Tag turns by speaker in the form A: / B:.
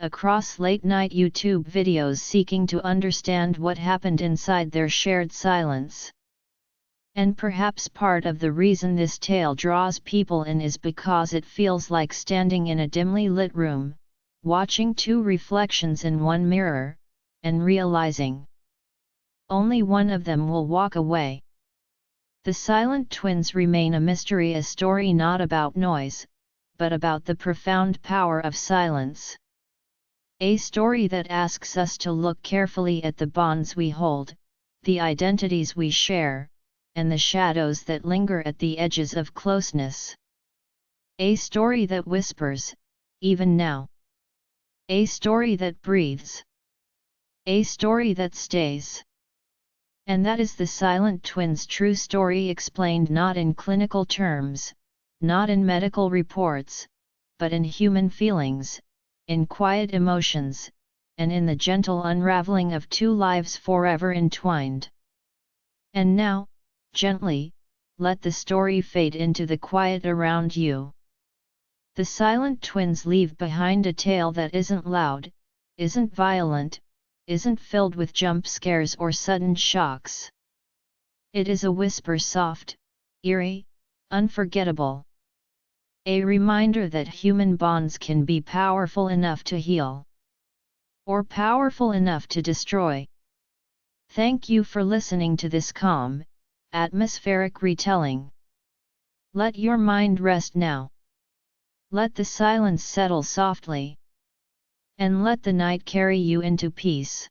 A: across late-night YouTube videos seeking to understand what happened inside their shared silence. And perhaps part of the reason this tale draws people in is because it feels like standing in a dimly lit room, watching two reflections in one mirror, and realizing only one of them will walk away. The Silent Twins remain a mystery, a story not about noise, but about the profound power of silence. A story that asks us to look carefully at the bonds we hold, the identities we share, and the shadows that linger at the edges of closeness. A story that whispers, even now. A story that breathes. A story that stays. And that is the Silent Twins' true story, explained not in clinical terms, not in medical reports, but in human feelings, in quiet emotions, and in the gentle unraveling of two lives forever entwined. And now, gently, let the story fade into the quiet around you. The Silent Twins leave behind a tale that isn't loud, isn't violent, isn't filled with jump scares or sudden shocks. It is a whisper, soft, eerie, unforgettable. A reminder that human bonds can be powerful enough to heal, or powerful enough to destroy. Thank you for listening to this calm, atmospheric retelling. Let your mind rest now. Let the silence settle softly. And let the night carry you into peace.